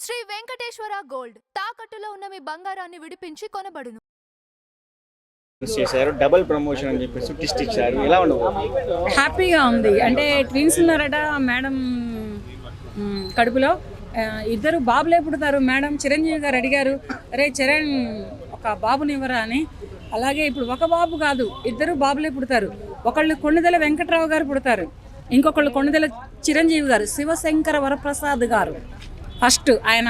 Shri Venkateswara gold తాకట్టులో ఉన్న మీ బంగారాన్ని విడిపించి కొనబడును. చేశారు డబుల్ ప్రమోషన్ అని చెప్పేసి ట్విస్ట్ ఇచ్చారు. ఎలా ఉండవు? హ్యాపీగా ఉంది. అంటే ట్విన్స్ ఉన్నారట మేడం కడుపులో. ఇద్దరు బాబులే పుడతారు. మేడం చిరంజీవి గారు అడిగారు, అరే చరణ్ ఒక బాబునివ్వరా అని. అలాగే ఇప్పుడు ఒక బాబు కాదు, ఇద్దరు బాబులే పుడతారు. ఒకళ్ళు కొండదెల వెంకట్రావు గారు పుడతారు, ఇంకొకళ్ళు కొండదెల చిరంజీవి గారు, శివశంకర వరప్రసాద్ గారు. ఫస్ట్ ఆయన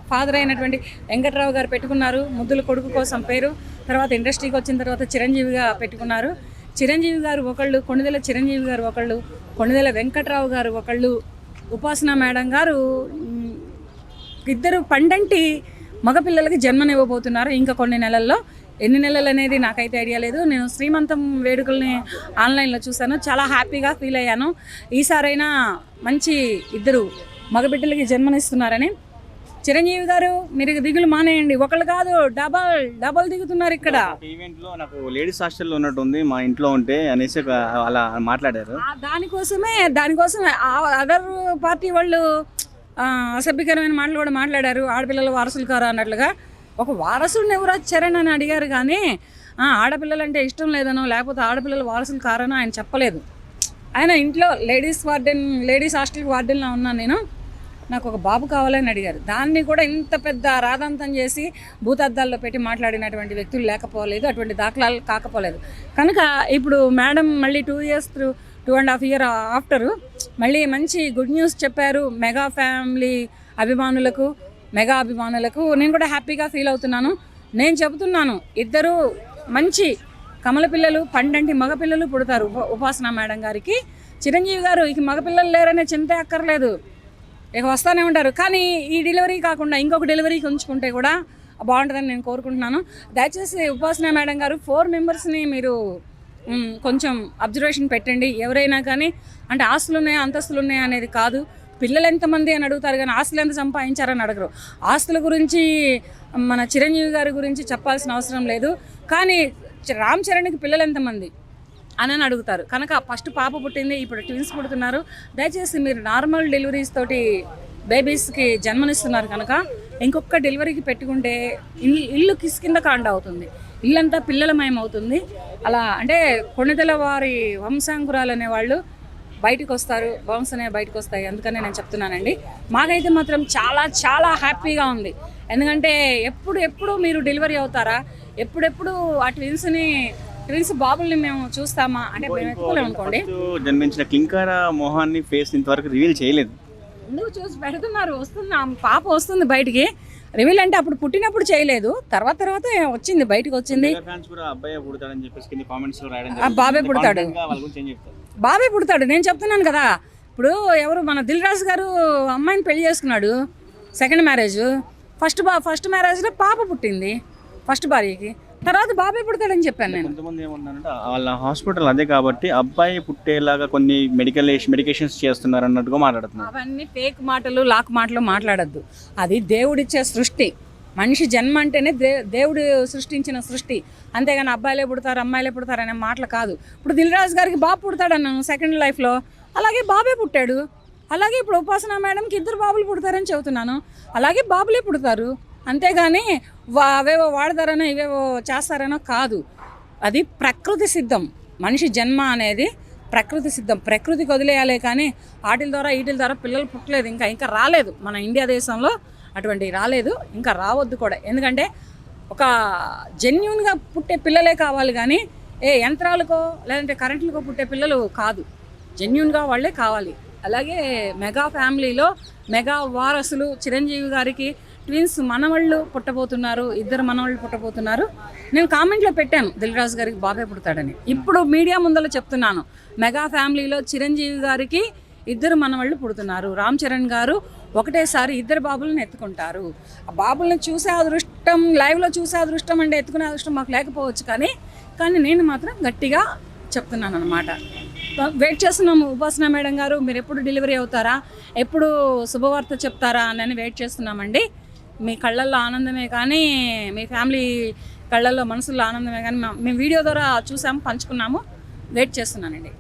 ఫాదర్ అయినటువంటి వెంకట్రావు గారు పెట్టుకున్నారు ముద్దుల కొడుకు కోసం పేరు. తర్వాత ఇండస్ట్రీకి వచ్చిన తర్వాత చిరంజీవిగా పెట్టుకున్నారు. చిరంజీవి గారు ఒకళ్ళు, కొండదెల చిరంజీవి గారు ఒకళ్ళు, కొండదెల వెంకట్రావు గారు ఒకళ్ళు, ఉపాసన మేడం గారు. ఇద్దరు పండంటి మగపిల్లలకి జన్మనివ్వబోతున్నారు ఇంకా కొన్ని నెలల్లో. ఎన్ని నెలలు అనేది నాకైతే ఐడియా లేదు. నేను శ్రీమంతం వేడుకల్ని ఆన్లైన్లో చూశాను, చాలా హ్యాపీగా ఫీల్ అయ్యాను. ఈసారైనా మంచి ఇద్దరు మగబిడ్డలకి జన్మనిస్తున్నారని. చిరంజీవి గారు మీరు దిగులు మానేయండి, ఒకళ్ళు కాదు డబల్ దిగుతున్నారు ఇక్కడ. ఈవెంట్లో నాకు లేడీస్ హాస్టల్లో ఉన్నట్టుంది మా ఇంట్లో ఉంటే అనేసి అలా మాట్లాడారు. దానికోసమే అదర్ పార్టీ వాళ్ళు అసభ్యకరమైన మాటలు కూడా మాట్లాడారు. ఆడపిల్లల వారసులు కారా అన్నట్లుగా. ఒక వారసుడిని ఎవరో చరణ్ అని అడిగారు కానీ ఆడపిల్లలు అంటే ఇష్టం లేదనో లేకపోతే ఆడపిల్లల వారసులు కారనో ఆయన చెప్పలేదు. ఆయన ఇంట్లో లేడీస్ హాస్టల్ వార్డెన్లో ఉన్నాను నేను, నాకు ఒక బాబు కావాలని అడిగారు. దాన్ని కూడా ఇంత పెద్ద రాధాంతం చేసి భూతద్దాల్లో పెట్టి మాట్లాడినటువంటి వ్యక్తులు లేకపోలేదు, అటువంటి దాఖలాలు కాకపోలేదు. కనుక ఇప్పుడు మేడం మళ్ళీ 2 years 2.5 years ఆఫ్టర్ మళ్ళీ మంచి గుడ్ న్యూస్ చెప్పారు మెగా ఫ్యామిలీ అభిమానులకు, మెగా అభిమానులకు. నేను కూడా హ్యాపీగా ఫీల్ అవుతున్నాను. నేను చెబుతున్నాను, ఇద్దరు మంచి కమల పిల్లలు, పండంటి మగపిల్లలు పుడతారు ఉపాసన మేడం గారికి. చిరంజీవి గారు ఇక మగపిల్లలు లేరనే చింతే అక్కర్లేదు, ఇక వస్తూనే ఉంటారు. కానీ ఈ డెలివరీ కాకుండా ఇంకొక డెలివరీకి ఉంచుకుంటే కూడా బాగుంటుందని నేను కోరుకుంటున్నాను. దయచేసి ఉపాసన మేడం గారు 4 members మీరు కొంచెం అబ్జర్వేషన్ పెట్టండి. ఎవరైనా కానీ అంటే ఆస్తులు ఉన్నాయా అంతస్తులు ఉన్నాయా అనేది కాదు, పిల్లలు ఎంతమంది అని అడుగుతారు కానీ ఆస్తులు ఎంత సంపాదించారని అడగరు. ఆస్తుల గురించి మన చిరంజీవి గారి గురించి చెప్పాల్సిన అవసరం లేదు, కానీ రామ్ చరణ్కి పిల్లలు ఎంతమంది అని అడుగుతారు. కనుక ఫస్ట్ పాప పుట్టింది, ఇప్పుడు ట్విన్స్ పుడుతున్నారు. దయచేసి మీరు నార్మల్ డెలివరీస్ తోటి బేబీస్కి జన్మనిస్తున్నారు కనుక ఇంకొక డెలివరీకి పెట్టుకుంటే ఇల్లు కింద కాండ అవుతుంది, ఇల్లంతా పిల్లలమయం అవుతుంది. అలా అంటే కొండదెల వారి వంశాంకురాలు అనేవాళ్ళు బయటకు వస్తారు, బౌన్స్ అనేవి బయటకు వస్తాయి. అందుకనే నేను చెప్తున్నానండి. మాకైతే మాత్రం చాలా చాలా హ్యాపీగా ఉంది. ఎందుకంటే ఎప్పుడు మీరు డెలివరీ అవుతారా, ఎప్పుడెప్పుడు ఆ ట్విన్స్ బాబుల్ని మేము చూస్తామా అంటే మేము ఎత్తుకోలేము అనుకోండి. జన్మించిన క్లింకార మోహాన్ని ఫేస్ ఇంతవరకు రివీల్ చేయలేదు. ఎందుకు చూసి పెడుతున్నారు, వస్తుంది పాప వస్తుంది బయటికి. రివీల్ అంటే అప్పుడు పుట్టినప్పుడు చేయలేదు, తర్వాత వచ్చింది బయటకు వచ్చింది. బాబే పుడతాడు నేను చెప్తున్నాను కదా. ఇప్పుడు ఎవరు మన దిల్ రాజు గారు అమ్మాయిని పెళ్లి చేసుకున్నాడు, సెకండ్ మ్యారేజ్. ఫస్ట్ మ్యారేజ్లో పాప పుట్టింది ఫస్ట్ భార్యకి, తర్వాత బాబే పుడతాడని చెప్పాను నేను. కొంతమంది ఏమన్నారంటే వాళ్ళ హాస్పిటల్ అదే కాబట్టి అబ్బాయి పుట్టేలాగా కొన్ని మెడికేషన్స్ చేస్తున్నారు అన్నట్టుగా మాట్లాడుతున్నారు. అవన్నీ ఫేక్ మాటలు, లాక్ మాటలు మాట్లాడద్దు. అది దేవుడిచ్చే సృష్టి. మనిషి జన్మ అంటేనే దేవుడు సృష్టించిన సృష్టి, అంతేగాని అబ్బాయిలే పుడతారు అమ్మాయిలే పుడతారు అనే మాటలు కాదు. ఇప్పుడు దిల్ రాజు గారికి బాబు పుడతాడన్నాను సెకండ్ లైఫ్లో, అలాగే బాబే పుట్టాడు. అలాగే ఇప్పుడు ఉపాసన మేడంకి 2 బాబులు పుడతారని చెబుతున్నాను, అలాగే బాబులే పుడతారు. అంతేగాని అవేవో వాడతారనో ఇవేవో చేస్తారనో కాదు. అది ప్రకృతి సిద్ధం. మనిషి జన్మ అనేది ప్రకృతి సిద్ధం, ప్రకృతికి వదిలేయాలి. కానీ వీటి ద్వారా పిల్లలు పుట్టలేదు, ఇంకా రాలేదు. మన ఇండియా దేశంలో అటువంటి రాలేదు, ఇంకా రావద్దు కూడా. ఎందుకంటే ఒక జెన్యూన్గా పుట్టే పిల్లలే కావాలి కానీ యంత్రాలకో లేదంటే కరెంట్లకో పుట్టే పిల్లలు కాదు, జెన్యూన్గా వాళ్ళే కావాలి. అలాగే మెగా ఫ్యామిలీలో మెగా వారసులు చిరంజీవి గారికి ట్విన్స్ మనవాళ్ళు పుట్టబోతున్నారు, 2 మనవాళ్ళు పుట్టబోతున్నారు. నేను కామెంట్లో పెట్టాను దిల్ రాజు గారికి బాబే పుడతాడని. ఇప్పుడు మీడియా ముందర చెప్తున్నాను, మెగా ఫ్యామిలీలో చిరంజీవి గారికి 2 మనవాళ్ళు పుడుతున్నారు. రామ్ చరణ్ గారు ఒకటేసారి 2 బాబులను ఎత్తుకుంటారు. ఆ బాబులను చూసే అదృష్టం, లైవ్లో చూసే అదృష్టం అంటే ఎత్తుకునే అదృష్టం మాకు లేకపోవచ్చు, కానీ నేను మాత్రం గట్టిగా చెప్తున్నాను అనమాట. వెయిట్ చేస్తున్నాము. ఉపాసన మేడం గారు మీరు ఎప్పుడు డెలివరీ అవుతారా, ఎప్పుడు శుభవార్త చెప్తారా అని వెయిట్ చేస్తున్నామండి. మీ కళ్ళల్లో ఆనందమే కానీ, మీ ఫ్యామిలీ కళ్ళల్లో మనసుల్లో ఆనందమే కానీ మేము వీడియో ద్వారా చూసాము, పంచుకున్నాము. వెయిట్ చేస్తున్నానండి.